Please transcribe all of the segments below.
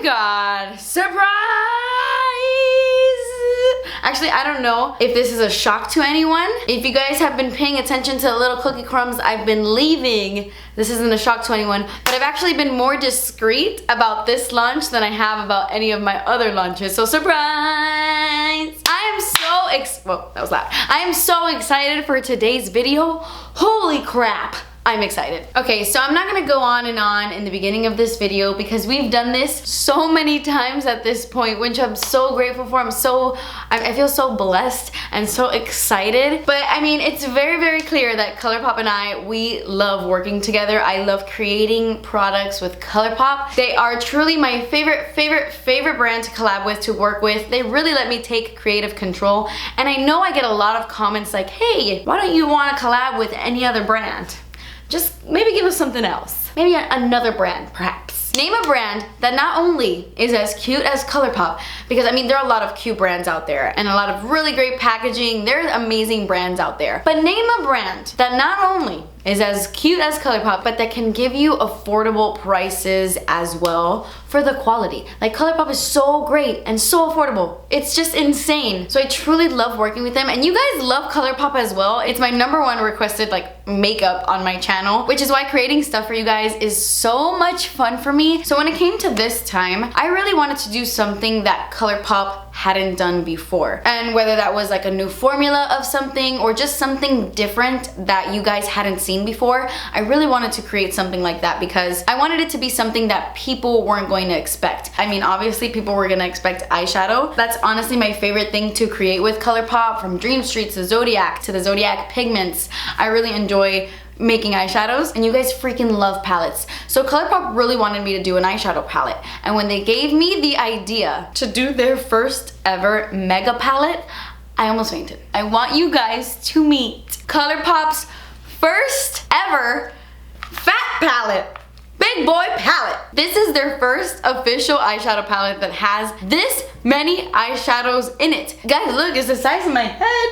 God, surprise! Actually, I don't know if this is a shock to anyone. If you guys have been paying attention to the little cookie crumbs I've been leaving, this isn't a shock to anyone, but I've actually been more discreet about this lunch than I have about any of my other lunches. So surprise! I am so whoa, that was loud. I am so excited for today's video. Holy crap! I'm excited. Okay, so I'm not gonna go on and on in the beginning of this video because we've done this so many times at this point, which I'm so grateful for. I feel so blessed and so excited. But I mean, it's very, very clear that Colourpop and we love working together. I love creating products with Colourpop. They are truly my favorite brand to collab with, to work with. They really let me take creative control. And I know I get a lot of comments like, hey, why don't you want to collab with any other brand? Just maybe give us something else. Maybe another brand, perhaps. Name a brand that not only is as cute as Colourpop, because I mean, there are a lot of cute brands out there and a lot of really great packaging. There's amazing brands out there. But name a brand that not only is as cute as Colourpop, but that can give you affordable prices as well for the quality. Like, Colourpop is so great and so affordable. It's just insane. So I truly love working with them, and you guys love Colourpop as well. It's my #1 requested like makeup on my channel, which is why creating stuff for you guys is so much fun for me. So when it came to this time, I really wanted to do something that Colourpop hadn't done before. And whether that was like a new formula of something or just something different that you guys hadn't seen before, I really wanted to create something like that because I wanted it to be something that people weren't going to expect. I mean, obviously people were gonna expect eyeshadow. That's honestly my favorite thing to create with Colourpop, from Dream Streets to Zodiac to the Zodiac pigments. I really enjoy making eyeshadows, and you guys freaking love palettes. So Colourpop really wanted me to do an eyeshadow palette, and when they gave me the idea to do their first ever mega palette, I almost fainted. I want you guys to meet Colourpop's first ever fat palette. Big boy palette. This is their first official eyeshadow palette that has this many eyeshadows in it. Guys, look, it's the size of my head.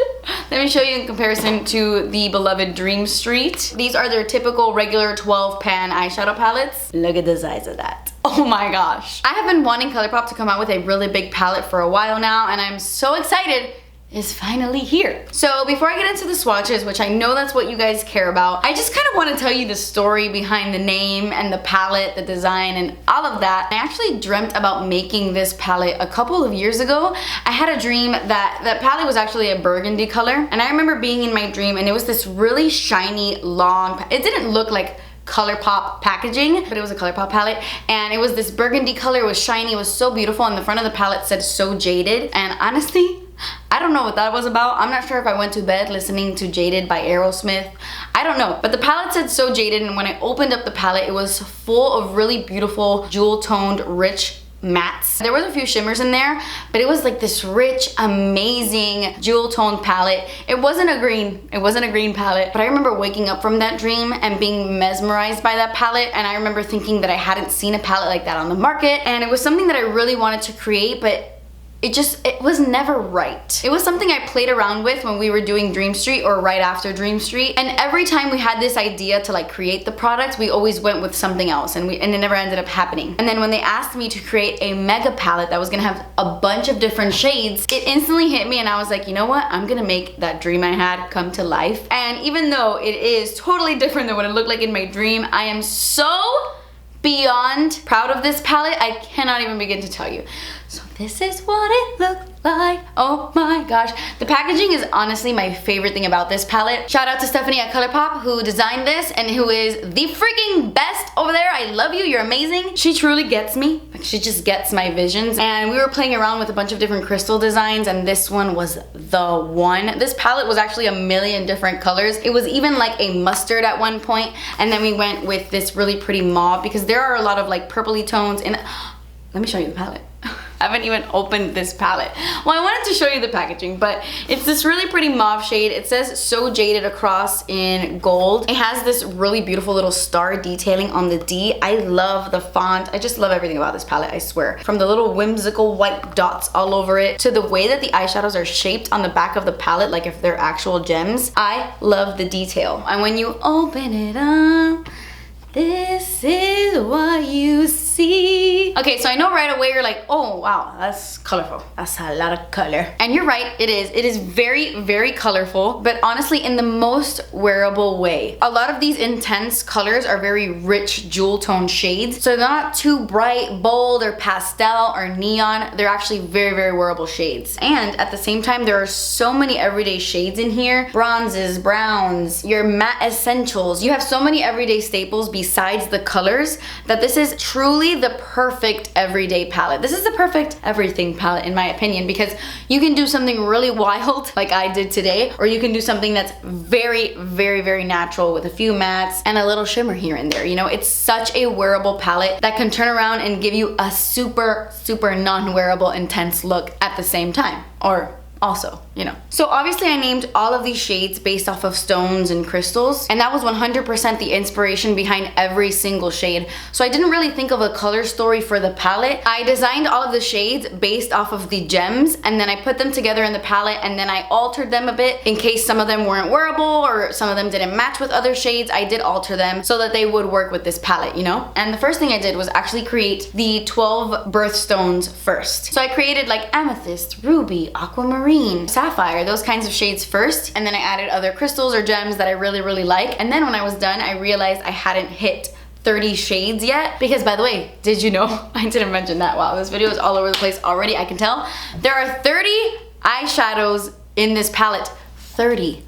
Let me show you in comparison to the beloved Dream Street. These are their typical regular 12 pan eyeshadow palettes. Look at the size of that. Oh my gosh. I have been wanting Colourpop to come out with a really big palette for a while now, and I'm so excited is finally here. So before I get into the swatches, which I know that's what you guys care about, I just kind of want to tell you the story behind the name and the palette, the design, and all of that. I actually dreamt about making this palette a couple of years ago. I had a dream that that palette was actually a burgundy color, and I remember being in my dream and it was this really shiny, long, it didn't look like Colourpop packaging, but it was a Colourpop palette, and it was this burgundy color. It was shiny, it was so beautiful, and the front of the palette said "So Jaded," and honestly, I don't know what that was about. I'm not sure if I went to bed listening to Jaded by Aerosmith. I don't know, but the palette said "So Jaded," and when I opened up the palette, it was full of really beautiful jewel-toned, rich mattes. There was a few shimmers in there, but it was like this rich, amazing jewel-toned palette. It wasn't a green palette, but I remember waking up from that dream and being mesmerized by that palette, and I remember thinking that I hadn't seen a palette like that on the market, and it was something that I really wanted to create, but it was never right. It was something I played around with when we were doing Dream Street or right after Dream Street, and every time we had this idea to like create the product, we always went with something else, and it never ended up happening. And then when they asked me to create a mega palette that was gonna have a bunch of different shades, it instantly hit me, and I was like, you know what? I'm gonna make that dream I had come to life. And even though it is totally different than what it looked like in my dream, I am so beyond proud of this palette. I cannot even begin to tell you. So this is what it looked like. Oh my gosh. The packaging is honestly my favorite thing about this palette. Shout out to Stephanie at Colourpop who designed this and who is the freaking best over there. I love you, you're amazing. She truly gets me. Like, she just gets my visions. And we were playing around with a bunch of different crystal designs, and this one was the one. This palette was actually a million different colors. It was even like a mustard at one point, and then we went with this really pretty mauve because there are a lot of like purpley tones in it. Let me show you the palette. I haven't even opened this palette. Well, I wanted to show you the packaging, but it's this really pretty mauve shade. It says "So Jaded" across in gold. It has this really beautiful little star detailing on the D. I love the font. I just love everything about this palette, I swear. From the little whimsical white dots all over it to the way that the eyeshadows are shaped on the back of the palette, like if they're actual gems. I love the detail. And when you open it up, this is what you see. Okay, so I know right away you're like, oh wow, that's colorful. That's a lot of color. And you're right, it is. It is very, very colorful, but honestly in the most wearable way. A lot of these intense colors are very rich jewel tone shades, so they're not too bright, bold, or pastel, or neon. They're actually very, very wearable shades. And at the same time, there are so many everyday shades in here. Bronzes, browns, your matte essentials. You have so many everyday staples besides the colors that this is truly the perfect everyday palette. This is the perfect everything palette in my opinion, because you can do something really wild like I did today, or you can do something that's very, very, very natural with a few mattes and a little shimmer here and there. You know, it's such a wearable palette that can turn around and give you a super, super non-wearable intense look at the same time. Or also, you know. So obviously I named all of these shades based off of stones and crystals, and that was 100% the inspiration behind every single shade. So I didn't really think of a color story for the palette. I designed all of the shades based off of the gems, and then I put them together in the palette, and then I altered them a bit in case some of them weren't wearable or some of them didn't match with other shades. I did alter them so that they would work with this palette, you know? And the first thing I did was actually create the 12 birthstones first. So I created like amethyst, ruby, aquamarine, sapphire, those kinds of shades first, and then I added other crystals or gems that I really, really like. And then when I was done, I realized I hadn't hit 30 shades yet, because by the way, did you know, I didn't mention that. Wow, this video is all over the place already, I can tell. There are 30 eyeshadows in this palette. 30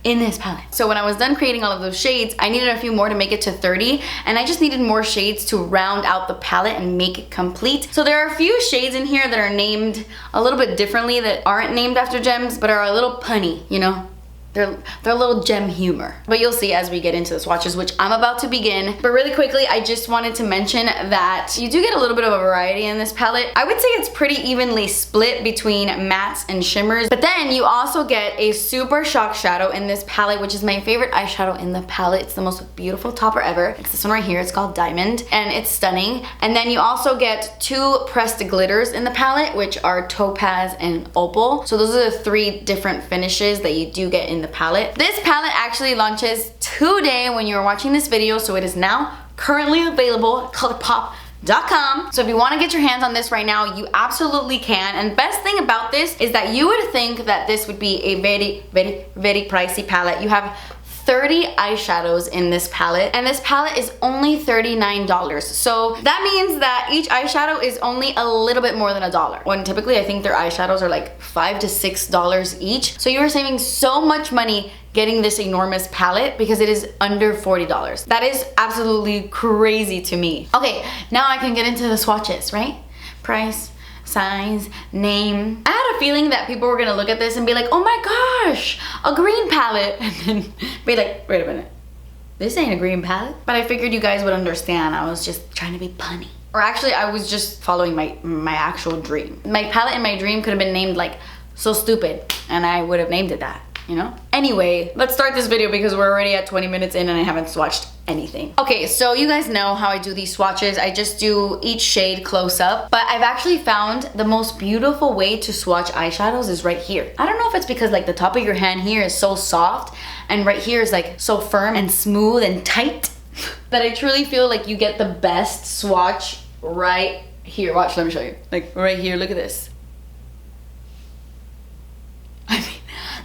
in this palette. So when I was done creating all of those shades, I needed a few more to make it to 30, and I just needed more shades to round out the palette and make it complete. So there are a few shades in here that are named a little bit differently, that aren't named after gems, but are a little punny, you know? They're a little gem humor. But you'll see as we get into the swatches, which I'm about to begin. But really quickly, I just wanted to mention that you do get a little bit of a variety in this palette. I would say it's pretty evenly split between mattes and shimmers. But then you also get a super shock shadow in this palette, which is my favorite eyeshadow in the palette. It's the most beautiful topper ever. It's this one right here. It's called Diamond, and it's stunning. And then you also get 2 pressed glitters in the palette, which are Topaz and Opal. So those are the 3 different finishes that you do get in the palette. This palette actually launches today when you're watching this video, so it is now currently available at Colourpop.com. So if you want to get your hands on this right now, you absolutely can. And best thing about this is that you would think that this would be a very, very, very pricey palette. You have 30 eyeshadows in this palette, and this palette is only $39. So that means that each eyeshadow is only a little bit more than $1, when typically I think their eyeshadows are like $5 to $6 each. So you're saving so much money getting this enormous palette because it is under $40. That is absolutely crazy to me. Okay, now I can get into the swatches, right? Price, size, name. I had a feeling that people were gonna look at this and be like, oh my gosh, a green palette, and then be like, wait a minute, this ain't a green palette. But I figured you guys would understand. I was just trying to be punny. Or actually, I was just following my actual dream. My palette in my dream could have been named like So Stupid, and I would have named it that, you know? Anyway, let's start this video because we're already at 20 minutes in and I haven't swatched anything. Okay, so you guys know how I do these swatches. I just do each shade close up, but I've actually found the most beautiful way to swatch eyeshadows is right here. I don't know if it's because like the top of your hand here is so soft and right here is like so firm and smooth and tight that I truly feel like you get the best swatch right here. Watch, let me show you. Like right here, look at this.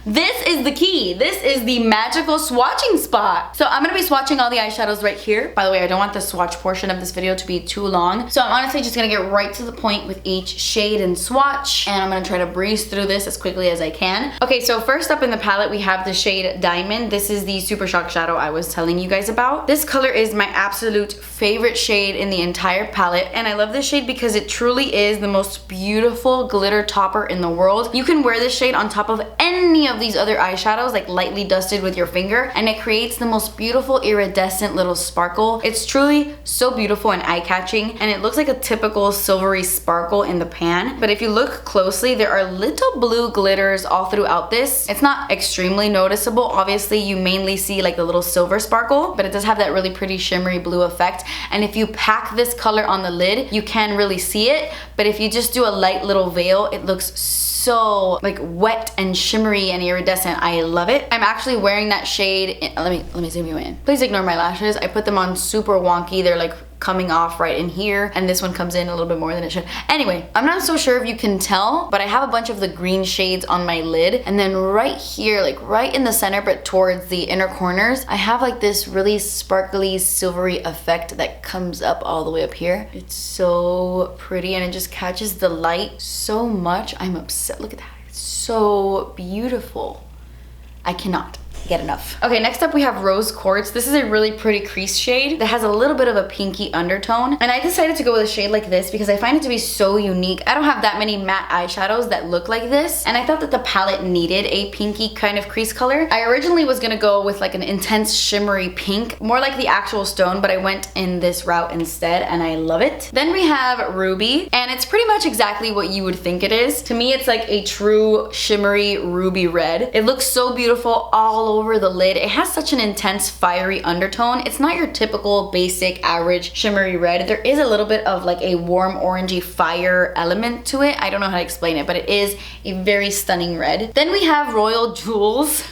This is the key. This is the magical swatching spot. So I'm gonna be swatching all the eyeshadows right here. By the way, I don't want the swatch portion of this video to be too long. So I'm honestly just gonna get right to the point with each shade and swatch. And I'm gonna try to breeze through this as quickly as I can. Okay, so first up in the palette, we have the shade Diamond. This is the Super Shock Shadow I was telling you guys about. This color is my absolute favorite shade in the entire palette. And I love this shade because it truly is the most beautiful glitter topper in the world. You can wear this shade on top of any of these other eyeshadows, like lightly dusted with your finger, and it creates the most beautiful iridescent little sparkle. It's truly so beautiful and eye-catching, and it looks like a typical silvery sparkle in the pan. But if you look closely, there are little blue glitters all throughout this. It's not extremely noticeable. Obviously, you mainly see like the little silver sparkle, but it does have that really pretty shimmery blue effect. And if you pack this color on the lid, you can really see it. But if you just do a light little veil, it looks so like wet and shimmery and iridescent. I love it. I'm actually wearing that shade in, let me zoom you in. Please ignore my lashes. I put them on super wonky. They're like coming off right in here, and this one comes in a little bit more than it should. Anyway, I'm not so sure if you can tell, but I have a bunch of the green shades on my lid, and then right here, like right in the center but towards the inner corners, I have like this really sparkly silvery effect that comes up all the way up here. It's so pretty and it just catches the light so much. I'm obsessed. Look at that. It's so beautiful. I cannot get enough. Okay, next up we have Rose Quartz. This is a really pretty crease shade that has a little bit of a pinky undertone, and I decided to go with a shade like this because I find it to be so unique. I don't have that many matte eyeshadows that look like this, and I thought that the palette needed a pinky kind of crease color. I originally was gonna go with like an intense shimmery pink, more like the actual stone, but I went in this route instead and I love it. Then we have Ruby, and it's pretty much exactly what you would think it is. To me, it's like a true shimmery ruby red. It looks so beautiful all over the lid. It has such an intense fiery undertone. It's not your typical basic average shimmery red. There is a little bit of like a warm orangey fire element to it. I don't know how to explain it, but it is a very stunning red. Then we have Royal Jewels.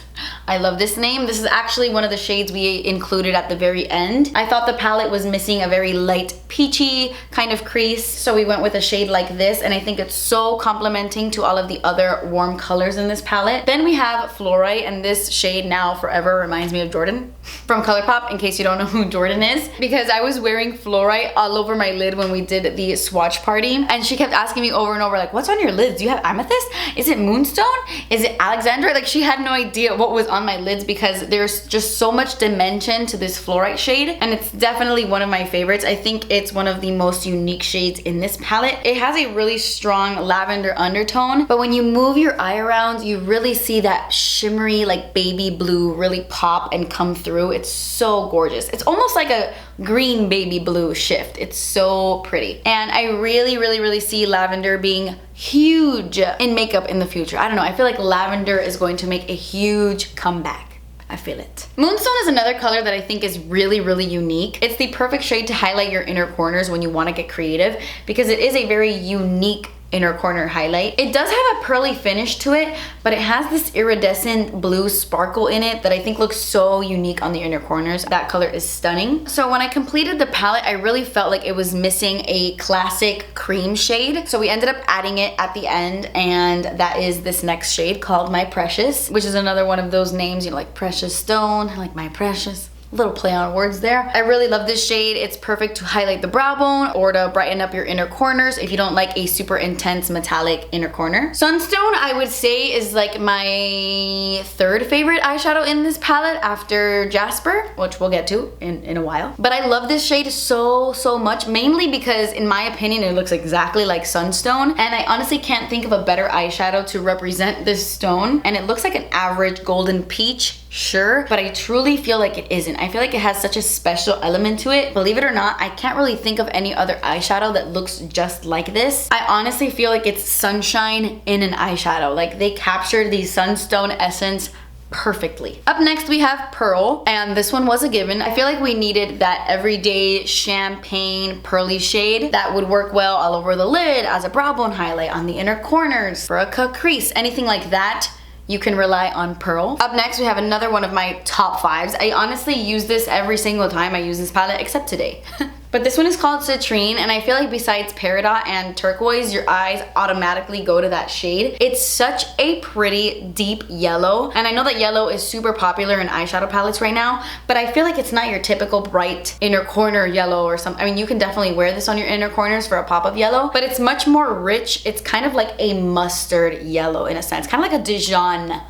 I love this name. This is actually one of the shades we included at the very end. I thought the palette was missing a very light peachy kind of crease, so we went with a shade like this, and I think it's so complementing to all of the other warm colors in this palette. Then we have Fluorite, and this shade now forever reminds me of Jordan from Colourpop, in case you don't know who Jordan is, because I was wearing Fluorite all over my lid when we did the swatch party, and she kept asking me over and over, like, what's on your lids? Do you have amethyst? Is it moonstone? Is it Alexandra? Like, she had no idea what was on my lids because there's just so much dimension to this Fluorite shade, and it's definitely one of my favorites. I think it's one of the most unique shades in this palette. It has a really strong lavender undertone, but when you move your eye around, you really see that shimmery, like baby blue really pop and come through. It's so gorgeous. It's almost like a green baby blue shift. It's so pretty. And I really see lavender being huge in makeup in the future. I don't know, I feel like lavender is going to make a huge comeback. I feel it. Moonstone is another color that I think is really unique. It's the perfect shade to highlight your inner corners when you want to get creative, because it is a very unique inner corner highlight. It does have a pearly finish to it, but it has this iridescent blue sparkle in it that I think looks so unique on the inner corners. That color is stunning. So when I completed the palette, I really felt like it was missing a classic cream shade. So we ended up adding it at the end, and that is this next shade called My Precious, which is another one of those names, you know, like precious stone, like my precious. Little play on words there. I really love this shade. It's perfect to highlight the brow bone or to brighten up your inner corners if you don't like a super intense metallic inner corner. Sunstone, I would say, is like my third favorite eyeshadow in this palette after Jasper, which we'll get to in a while. But I love this shade so much, mainly because in my opinion it looks exactly like Sunstone, and I honestly can't think of a better eyeshadow to represent this stone. And it looks like an average golden peach, sure, but I truly feel like it isn't. I feel like it has such a special element to it. Believe it or not, I can't really think of any other eyeshadow that looks just like this. I honestly feel like it's sunshine in an eyeshadow. Like, they captured the Sunstone essence perfectly. Up next we have Pearl, and this one was a given. I feel like we needed that everyday champagne pearly shade that would work well all over the lid, as a brow bone highlight, on the inner corners, for a cut crease, anything like that. You can rely on Pearl. Up next, we have another one of my top fives. I honestly use this every single time I use this palette, except today. But this one is called Citrine, and I feel like besides Peridot and Turquoise, your eyes automatically go to that shade. It's such a pretty deep yellow, and I know that yellow is super popular in eyeshadow palettes right now, but I feel like it's not your typical bright inner corner yellow or something. I mean, you can definitely wear this on your inner corners for a pop of yellow, but it's much more rich. It's kind of like a mustard yellow in a sense, kind of like a Dijon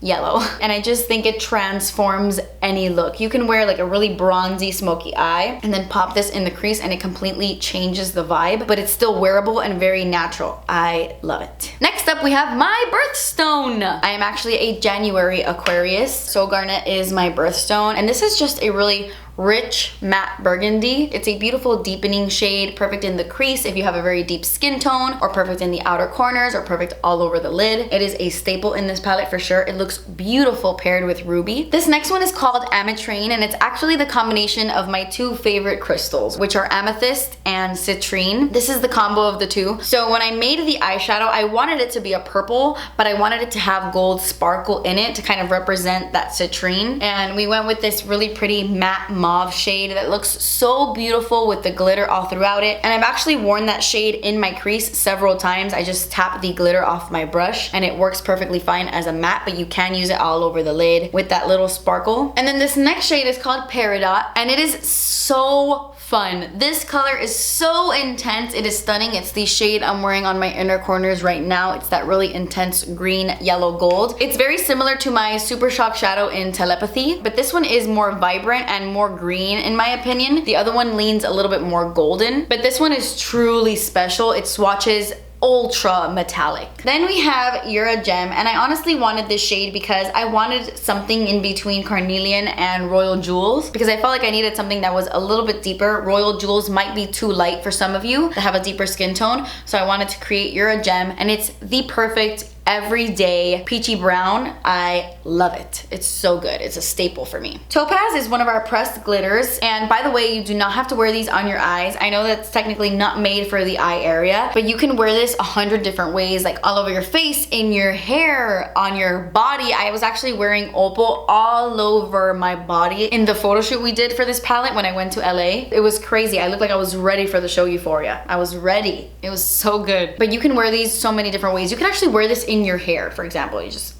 yellow, and I just think it transforms any look. You can wear like a really bronzy smoky eye and then pop this in the crease and it completely changes the vibe, but it's still wearable and very natural. I love it. Next up we have my birthstone. I am actually a January Aquarius, so Garnet is my birthstone, and this is just a really rich matte burgundy. It's a beautiful deepening shade, perfect in the crease if you have a very deep skin tone, or perfect in the outer corners, or perfect all over the lid. It is a staple in this palette for sure. It looks beautiful paired with ruby. This next one is called AMETRINE, and it's actually the combination of my two favorite crystals, which are amethyst and citrine. This is the combo of the two. So when I made the eyeshadow, I wanted it to be a purple, but I wanted it to have gold sparkle in it to kind of represent that citrine, and we went with this really pretty matte mauve shade that looks so beautiful with the glitter all throughout it. And I've actually worn that shade in my crease several times. I just tap the glitter off my brush and it works perfectly fine as a matte, but you can use it all over the lid with that little sparkle. And then this next shade is called Peridot, and it is so fun. This color is so intense. It is stunning. It's the shade I'm wearing on my inner corners right now. It's that really intense green, yellow, gold. It's very similar to my Super Shock shadow in Telepathy, but this one is more vibrant and more green in my opinion. The other one leans a little bit more golden, but this one is truly special. It swatches ultra metallic. Then we have You're a Gem, and I honestly wanted this shade because I wanted something in between Carnelian and Royal Jewels, because I felt like I needed something that was a little bit deeper. Royal Jewels might be too light for some of you that have a deeper skin tone, so I wanted to create You're a Gem, and it's the perfect everyday peachy brown. I love it. It's so good. It's a staple for me. Topaz is one of our pressed glitters, and by the way, you do not have to wear these on your eyes. I know that's technically not made for the eye area, but you can wear this 100 different ways, like all over your face, in your hair, on your body. I was actually wearing opal all over my body in the photo shoot we did for this palette when I went to LA. It was crazy. I looked like I was ready for the show Euphoria. I was ready. It was so good. But you can wear these so many different ways. You can actually wear this in your hair, for example. You just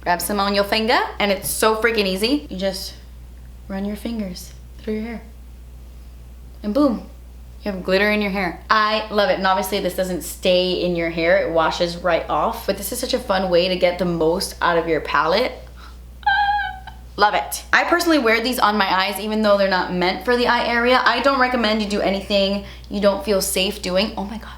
grab some on your finger, and it's so freaking easy. You just run your fingers through your hair, and boom, you have glitter in your hair. I love it. And obviously this doesn't stay in your hair, it washes right off, but this is such a fun way to get the most out of your palette. Love it. I personally wear these on my eyes even though they're not meant for the eye area. I don't recommend you do anything you don't feel safe doing. Oh my god.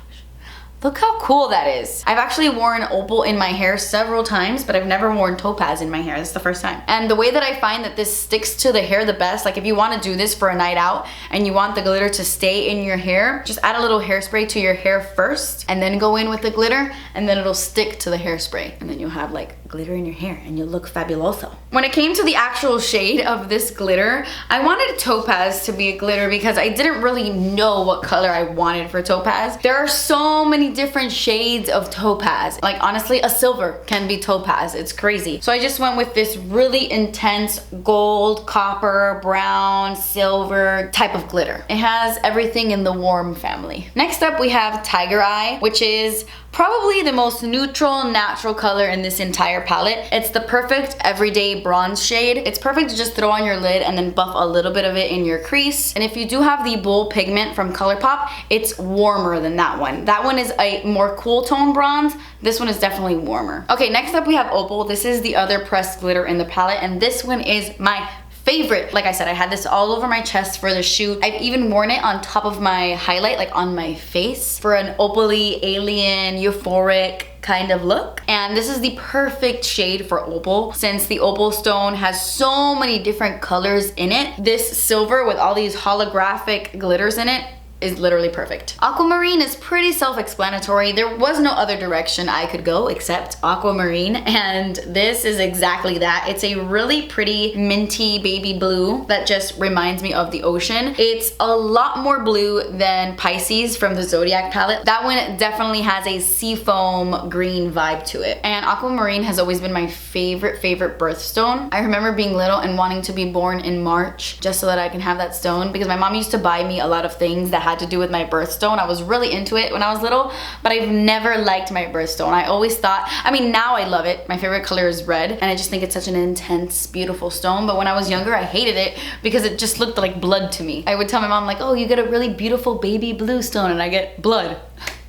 Look how cool that is. I've actually worn opal in my hair several times, but I've never worn topaz in my hair. This is the first time. And the way that I find that this sticks to the hair the best, like if you want to do this for a night out and you want the glitter to stay in your hair, just add a little hairspray to your hair first and then go in with the glitter, and then it'll stick to the hairspray. And then you'll have like glitter in your hair and you'll look fabuloso. When it came to the actual shade of this glitter, I wanted topaz to be a glitter because I didn't really know what color I wanted for topaz. There are so many different shades of topaz. Like honestly, a silver can be topaz. It's crazy. So I just went with this really intense gold, copper, brown, silver type of glitter. It has everything in the warm family. Next up we have Tiger Eye, which is probably the most neutral, natural color in this entire palette. It's the perfect everyday bronze shade. It's perfect to just throw on your lid and then buff a little bit of it in your crease. And if you do have the Bull pigment from Colourpop, it's warmer than that one. That one is a more cool tone bronze. This one is definitely warmer. Okay, next up we have Opal. This is the other pressed glitter in the palette, and this one is my favorite. Like I said, I had this all over my chest for the shoot. I've even worn it on top of my highlight, like on my face, for an opal-y, alien, euphoric kind of look. And this is the perfect shade for opal, since the opal stone has so many different colors in it. This silver with all these holographic glitters in it is literally perfect. Aquamarine is pretty self-explanatory. There was no other direction I could go except aquamarine, and this is exactly that. It's a really pretty minty baby blue that just reminds me of the ocean. It's a lot more blue than Pisces from the Zodiac palette. That one definitely has a seafoam green vibe to it. And aquamarine has always been my favorite birthstone. I remember being little and wanting to be born in March just so that I can have that stone, because my mom used to buy me a lot of things that had to do with my birthstone. I was really into it when I was little, but I've never liked my birthstone. I always thought, I mean, now I love it. My favorite color is red, and I just think it's such an intense, beautiful stone. But when I was younger, I hated it because it just looked like blood to me. I would tell my mom like, oh, you get a really beautiful baby blue stone, and I get blood.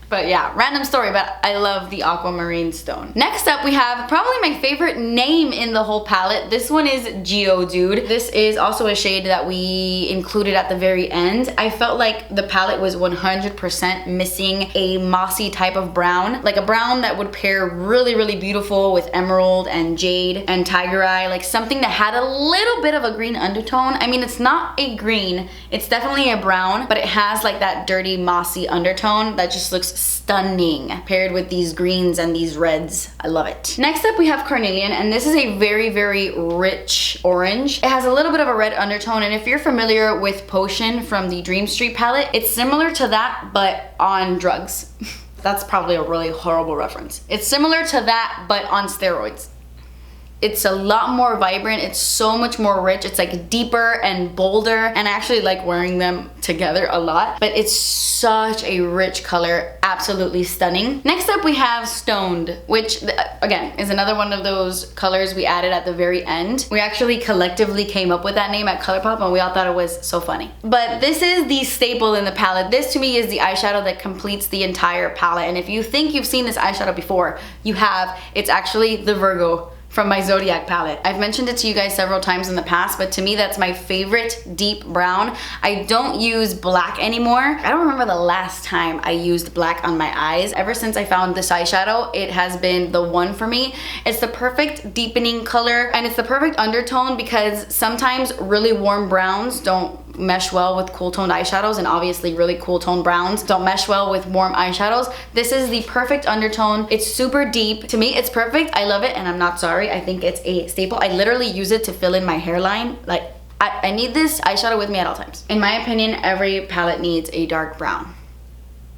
But yeah, random story, but I love the aquamarine stone. Next up, we have probably my favorite name in the whole palette. This one is Geodude. This is also a shade that we included at the very end. I felt like the palette was 100% missing a mossy type of brown, like a brown that would pair really, really beautiful with emerald and jade and tiger eye, like something that had a little bit of a green undertone. I mean, it's not a green, it's definitely a brown, but it has like that dirty, mossy undertone that just looks stunning paired with these greens and these reds. I love it. Next up we have Carnelian, and this is a very, very rich orange. It has a little bit of a red undertone, and if you're familiar with Potion from the Dream Street palette, it's similar to that but on drugs. That's probably a really horrible reference. It's similar to that but on steroids. It's a lot more vibrant. It's so much more rich. It's like deeper and bolder, and I actually like wearing them together a lot, but it's such a rich color. Absolutely stunning. Next up we have Stoned, which again is another one of those colors we added at the very end. We actually collectively came up with that name at Colourpop, and we all thought it was so funny. But this is the staple in the palette. This to me is the eyeshadow that completes the entire palette, and if you think you've seen this eyeshadow before, you have. It's actually the Virgo from my Zodiac palette. I've mentioned it to you guys several times in the past, but to me that's my favorite deep brown. I don't use black anymore. I don't remember the last time I used black on my eyes. Ever since I found this eyeshadow, it has been the one for me. It's the perfect deepening color, and it's the perfect undertone because sometimes really warm browns don't mesh well with cool toned eyeshadows, and obviously really cool toned browns don't mesh well with warm eyeshadows. This is the perfect undertone. It's super deep. To me, it's perfect. I love it, and I'm not sorry. I think it's a staple. I literally use it to fill in my hairline. Like, I need this eyeshadow with me at all times. In my opinion, every palette needs a dark brown.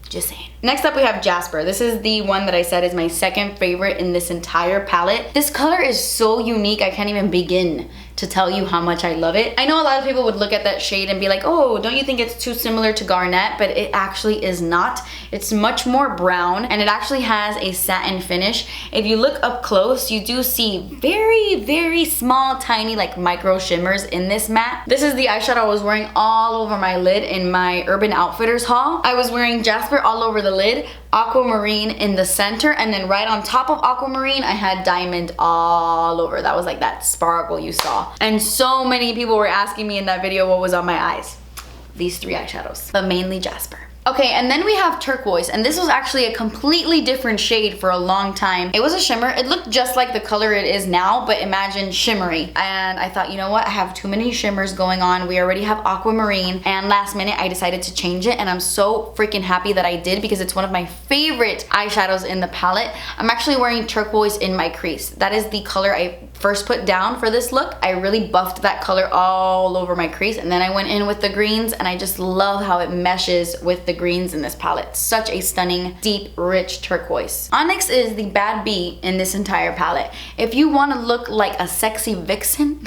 Just saying. Next up we have Jasper. This is the one that I said is my second favorite in this entire palette. This color is so unique, I can't even begin to tell you how much I love it. I know a lot of people would look at that shade and be like, oh, don't you think it's too similar to Garnet? But it actually is not. It's much more brown, and it actually has a satin finish. If you look up close, you do see very, very small, tiny, like micro shimmers in this matte. This is the eyeshadow I was wearing all over my lid in my Urban Outfitters haul. I was wearing Jasper all over the lid, Aquamarine in the center, and then right on top of Aquamarine, I had Diamond all over. That was like that sparkle you saw. And so many people were asking me in that video what was on my eyes. These three eyeshadows, but mainly Jasper. Okay, and then we have Turquoise, and this was actually a completely different shade for a long time. It was a shimmer. It looked just like the color it is now, but imagine shimmery. And I thought, you know what? I have too many shimmers going on. We already have Aquamarine, and last minute I decided to change it, and I'm so freaking happy that I did because it's one of my favorite eyeshadows in the palette. I'm actually wearing Turquoise in my crease. That is the color I first put down for this look. I really buffed that color all over my crease, and then I went in with the greens, and I just love how it meshes with the greens in this palette. Such a stunning, deep, rich turquoise. Onyx is the bad bee in this entire palette. If you want to look like a sexy vixen,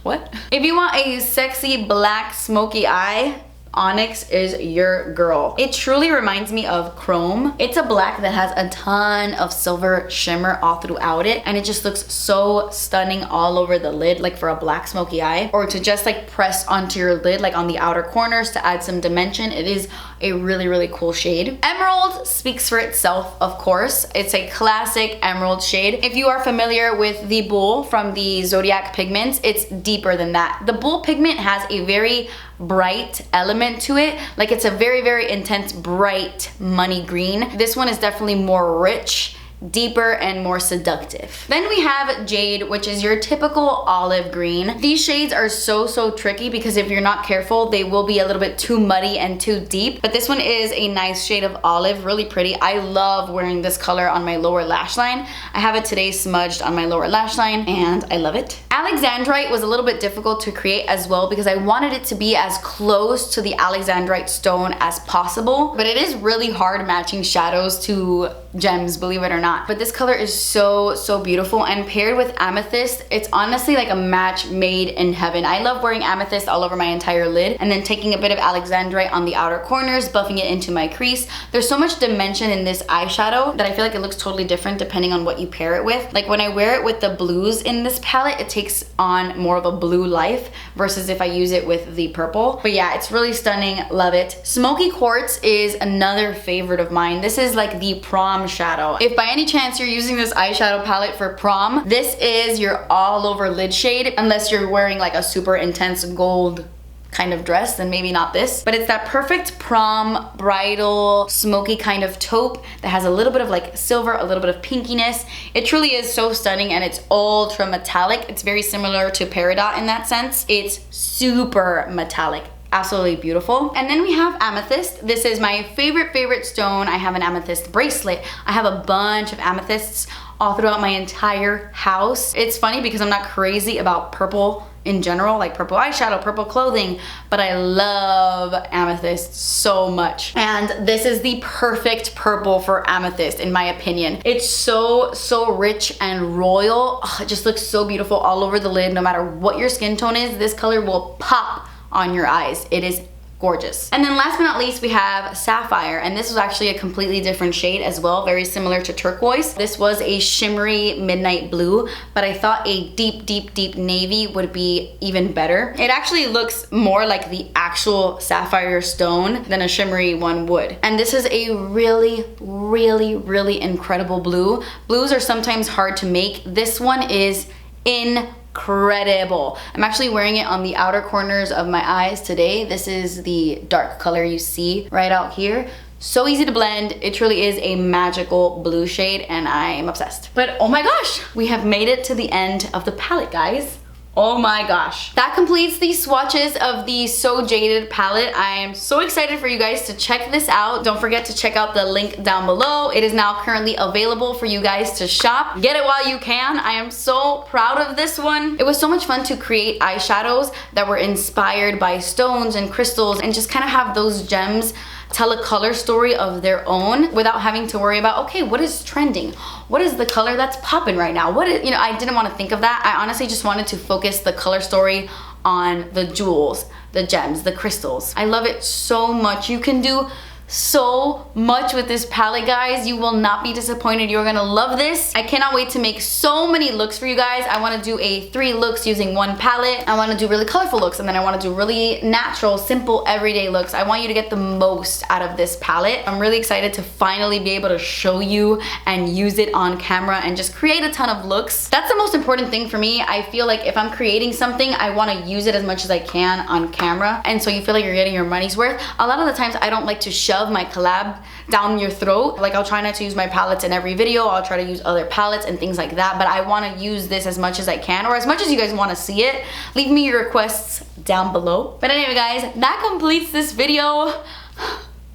what? If you want a sexy black smoky eye, Onyx is your girl. It truly reminds me of Chrome. It's a black that has a ton of silver shimmer all throughout it, and it just looks so stunning all over the lid, like for a black smoky eye, or to just like press onto your lid, like on the outer corners to add some dimension. It is a really, really cool shade. Emerald speaks for itself, of course. It's a classic emerald shade. If you are familiar with the Bull from the Zodiac pigments, it's deeper than that. The Bull pigment has a very bright element to it. Like, it's a very, very intense, bright, money green. This one is definitely more rich, deeper, and more seductive. Then we have Jade, which is your typical olive green. These shades are so tricky because if you're not careful, they will be a little bit too muddy and too deep. But this one is a nice shade of olive, really pretty. I love wearing this color on my lower lash line. I have it today smudged on my lower lash line, and I love it. Alexandrite was a little bit difficult to create as well because I wanted it to be as close to the Alexandrite stone as possible, but it is really hard matching shadows to gems, believe it or not. But this color is so beautiful, and paired with amethyst, it's honestly like a match made in heaven. I love wearing amethyst all over my entire lid, and then taking a bit of alexandrite on the outer corners, buffing it into my crease. There's so much dimension in this eyeshadow that I feel like it looks totally different depending on what you pair it with. Like when I wear it with the blues in this palette, it takes on more of a blue life versus if I use it with the purple. But yeah, it's really stunning. Love it. Smoky Quartz is another favorite of mine. This is like the prom shadow. If by any chance you're using this eyeshadow palette for prom, this is your all over lid shade, unless you're wearing like a super intense gold kind of dress, then maybe not this. But it's that perfect prom, bridal, smoky kind of taupe that has a little bit of like silver, a little bit of pinkiness. It truly is so stunning, and it's ultra metallic. It's very similar to Peridot in that sense. It's super metallic. Absolutely beautiful. And then we have amethyst. This is my favorite stone. I have an amethyst bracelet. I have a bunch of amethysts all throughout my entire house. It's funny because I'm not crazy about purple in general, like purple eyeshadow, purple clothing, but I love amethyst so much. And this is the perfect purple for amethyst in my opinion. It's so rich and royal. Oh, it just looks so beautiful all over the lid. No matter what your skin tone is, this color will pop on your eyes. It is gorgeous. And then last but not least, we have Sapphire, and this was actually a completely different shade as well, very similar to turquoise. This was a shimmery midnight blue, but I thought a deep navy would be even better. It actually looks more like the actual sapphire stone than a shimmery one would. And this is a really incredible blue. Blues are sometimes hard to make. This one is incredible. I'm actually wearing it on the outer corners of my eyes today. This is the dark color you see right out here. So easy to blend. It truly is a magical blue shade and I am obsessed. But oh my gosh, we have made it to the end of the palette, guys. Oh my gosh. That completes the swatches of the So Jaded palette. I am so excited for you guys to check this out. Don't forget to check out the link down below. It is now currently available for you guys to shop. Get it while you can. I am so proud of this one. It was so much fun to create eyeshadows that were inspired by stones and crystals and just kind of have those gems tell a color story of their own without having to worry about, okay, what is trending? What is the color that's popping right now? What is, you know, I didn't want to think of that. I honestly just wanted to focus the color story on the jewels, the gems, the crystals. I love it so much. You can do so much with this palette, guys. You will not be disappointed. You're gonna love this. I cannot wait to make so many looks for you guys. I want to do a 3 looks using one palette. I want to do really colorful looks, and then I want to do really natural, simple, everyday looks. I want you to get the most out of this palette. I'm really excited to finally be able to show you and use it on camera and just create a ton of looks. That's the most important thing for me. I feel like if I'm creating something, I want to use it as much as I can on camera, and so you feel like you're getting your money's worth. A lot of the times I don't like to shove my collab down your throat. Like, I'll try not to use my palettes in every video. I'll try to use other palettes and things like that, but I want to use this as much as I can, or as much as you guys want to see it. Leave me your requests down below. But anyway, guys, that completes this video.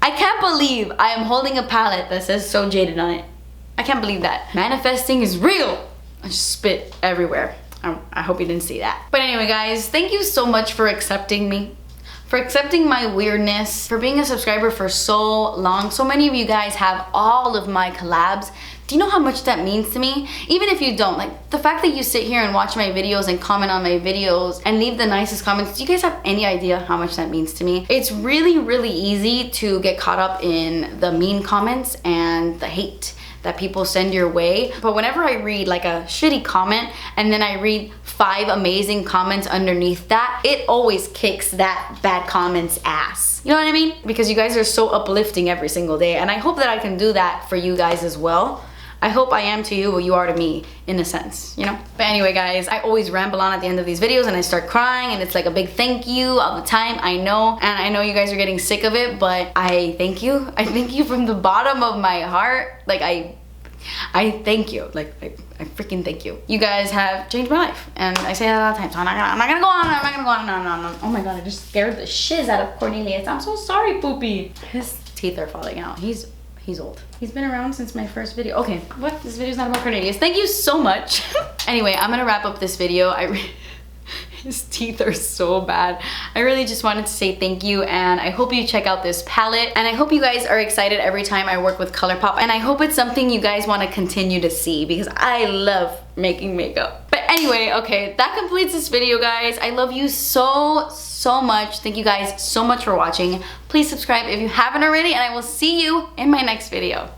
I can't believe I am holding a palette that says So Jaded on it. I can't believe that. Manifesting is real. I just spit everywhere. I hope you didn't see that. But anyway, guys, thank you so much for accepting me, for accepting my weirdness, for being a subscriber for so long. So many of you guys have all of my collabs. Do you know how much that means to me? Even if you don't, like, the fact that you sit here and watch my videos and comment on my videos and leave the nicest comments, do you guys have any idea how much that means to me? It's really easy to get caught up in the mean comments and the hate that people send your way. But whenever I read like a shitty comment and then I read 5 amazing comments underneath that, it always kicks that bad comment's ass. You know what I mean? Because you guys are so uplifting every single day, and I hope that I can do that for you guys as well. I hope I am to you what you are to me, in a sense, you know? But anyway, guys, I always ramble on at the end of these videos and I start crying, and it's like a big thank you all the time, I know. And I know you guys are getting sick of it, but I thank you. I thank you from the bottom of my heart. Like, I thank you. Like, I freaking thank you. You guys have changed my life, and I say that all the time, so I'm not gonna go on. Oh my god, I just scared the shiz out of Cornelius. I'm so sorry, Poopy. His teeth are falling out. He's old. He's been around since my first video. Okay, what? This video's not about Cornelius. Thank you so much. Anyway, I'm gonna wrap up this video. His teeth are so bad. I really just wanted to say thank you, and I hope you check out this palette, and I hope you guys are excited every time I work with Colourpop, and I hope it's something you guys want to continue to see, because I love making makeup. But anyway, okay, that completes this video, guys. I love you so much. Thank you guys so much for watching. Please subscribe if you haven't already, and I will see you in my next video.